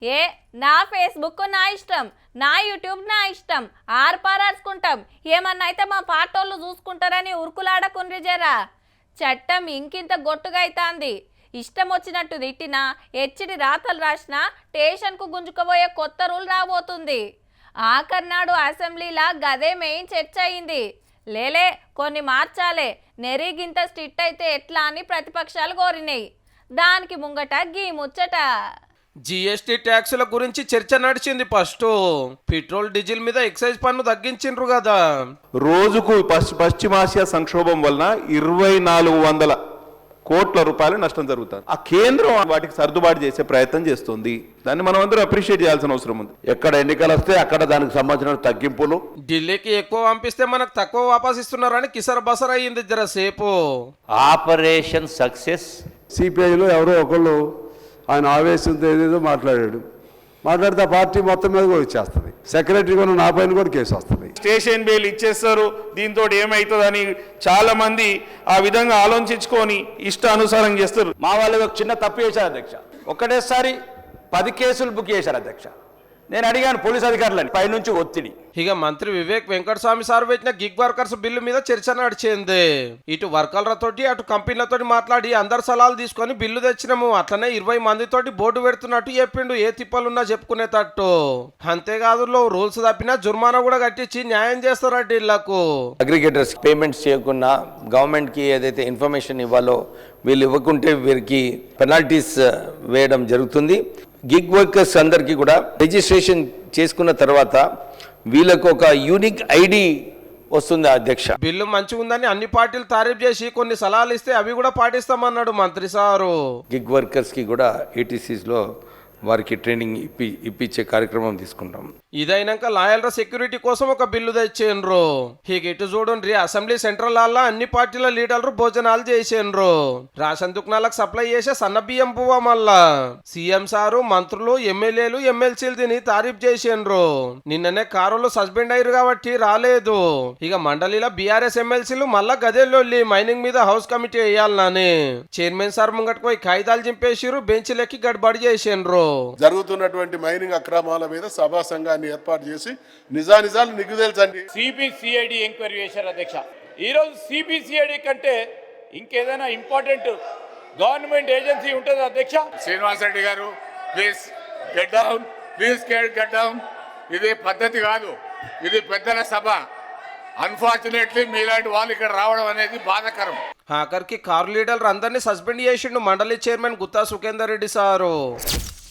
ఏ నా ఫేస్బుక్ నా ఇష్టం, నా యూట్యూబ్ నా ఇష్టం, ఆర్పారాసుకుంటాం. ఏమన్నా అయితే మా పాటోళ్ళు చూసుకుంటారని ఉరుకులాడకుండ్రి జరా. చట్టం ఇంకింత గొట్టుగా అయితాంది. ఇష్టం వచ్చినట్టు తిట్టినా, ఎచ్చిడి రాతలు రాసినా స్టేషన్కు గుంజుకుపోయే కొత్త రూల్ రాబోతుంది. ఆఖరినాడు అసెంబ్లీలా గదే మెయిన్ చర్చ అయింది. లేలే కొన్ని మార్చాలే, నెరిగింత స్ట్రిక్ట్ అయితే ఎట్లా అని ప్రతిపక్షాలు కోరినాయి. దానికి ముంగట గీ ముచ్చట. జిఎస్టీ ట్యాక్సుల గురించి చర్చ నడిచింది. ఫస్ట్ పెట్రోల్ డీజిల్ మీద ఎక్సైజ్ పన్ను తగ్గించిండ్రు కదా. రోజుకు పశ్చిమాసియా సంక్షోభం వలన 2400 కోట్ల రూపాయల నష్టం జరుగుతుంది. ఆ కేంద్రం వాటికి సర్దుబాటు చేసే ప్రయత్నం చేస్తుంది. దాన్ని మనం అందరూ అప్రిషియేట్ చేయాల్సిన అవసరం ఉంది. ఎక్కడ ఎన్నికలు వస్తే అక్కడ దానికి సంబంధించిన తగ్గింపులు. ఢిల్లీకి ఎక్కువ పంపిస్తే మనకు తక్కువ వాపస్ ఇస్తున్నారని కిసర బసర అయ్యింది జరసేపు. Operation success. సిపిఐలో ఎవరో ఒకళ్ళు ఆయన ఆవేశంతో ఏదేదో మాట్లాడితే ఆ పార్టీ మొత్తం మీద కూడా వచ్చేస్తుంది. సెక్రటరీ కూడా నా పైన కూడా కేసు వస్తుంది. స్టేషన్ బెయిల్ ఇచ్చేస్తారు, దీంతో ఏమవుతుందని చాలా మంది ఆ విధంగా ఆలోచించుకొని ఇష్టానుసారం చేస్తారు. మా వాళ్ళు ఒక చిన్న తప్పు చేశారు అధ్యక్ష. ఒకటేసారి 10 కేసులు బుక్ చేశారు అధ్యక్ష. నేను అడిగాను పోలీస్ అధికారులని, పైనుంచి ఒత్తిడి. ఇక మంత్రి వివేక్ వెంకటస్వామి సార్ పెట్టిన గిగ్ వర్కర్స్ బిల్లు మీద చర్చ నడిచింది. ఇటు వర్కర్లతోటి అటు కంపెనీలతోటి మాట్లాడి అందరు సలహాలు తీసుకొని బిల్లు తెచ్చినాము. అట్లనే 20 మందితోటి బోర్డు పెడుతున్నట్టు చెప్పిండు. ఏ తిప్పలున్నా చెప్పుకునేటట్టు. అంతేకాదు రూల్స్ తప్పినా జుర్మానా కూడా కట్టించి న్యాయం చేస్తారట ఇళ్లకు. అగ్రిగేటర్స్ పేమెంట్స్ చేయకుండా గవర్నమెంట్కి ఏదైతే ఇన్ఫర్మేషన్ ఇవ్వాలో వీళ్ళు ఇవ్వకుంటే వీరికి పెనాల్టీస్ వేయడం జరుగుతుంది. గిగ్ వర్కర్స్ అందరికీ కూడా రిజిస్ట్రేషన్ చేసుకున్న తర్వాత వీళ్ళకు ఒక యూనిక్ ఐడి వస్తుంది అధ్యక్ష. బిల్లు మంచిగా ఉందని అన్ని పార్టీలు తారీఫ్ చేసి కొన్ని సలహాలు ఇస్తే అవి కూడా పాటిస్తామన్నాడు మంత్రి సారు. గిగ్ వర్కర్స్కి కూడా ఏటీసీస్లో వారికి ట్రైనింగ్ ఇప్పించే కార్యక్రమం తీసుకుంటాం. ఇదైనాక లాయర్ల సెక్యూరిటీ కోసం ఒక బిల్లు తెచ్చిండ్రు. ఇటు చూడండి, అసెంబ్లీ సెంట్రల్ హాల్లో అన్ని పార్టీల లీడర్లు భోజనాలు చేసిండ్రు. రేషన్ దుకాణాలకు సప్లై చేసే సన్న బియ్యం పువ్వ. మళ్ళా సీఎం సారు మంత్రులు ఎమ్మెల్యేలు ఎమ్మెల్సీలు తిని తారీఫ్ చేసిండ్రు. నిన్ననే కారులు సస్పెండ్ అయ్యారు కాబట్టి రాలేదు. ఇక మండలిలో బీఆర్ఎస్ ఎమ్మెల్సీలు మళ్ళా గదేళ్ళొల్లి మైనింగ్ మీద హౌస్ కమిటీ వేయాలని చైర్మన్ సార్ ముంగట పోయి కాగితాలు చింపేసిరు. బెంచ్లెక్కి గడబడి చేసిండ్రు. జరుగుతున్నటువంటి మైనింగ్ అక్రమాల మీద సభా సంఘాన్ని ఏర్పాటు చేసి నిజాలు నిగ్గుదేల్చండి. సిబిసిఐడి ఎంక్వైరీ చేశారు అధ్యక్ష. ఈరోజు సిబిసిఐడి కంటే ఇంకేదైనా ఇంపార్టెంట్ గవర్నమెంట్ ఏజెన్సీ ఉంటుంది అధ్యక్ష. శ్రీనివాస్ రెడ్డి గారు please get down, please get down. ఇది పద్ధతి కాదు, ఇది పెద్దల సభ. అన్ఫార్చునేట్లీ మీలాంటి వాళ్ళు ఇక్కడ రావడం అనేది బాధాకరం. ఆఖరికి కారు లీడర్లు అందరినీ సస్పెండ్ చేసిండు మండలి చైర్మన్ గుత్తా సుఖేందర్ రెడ్డి సారు.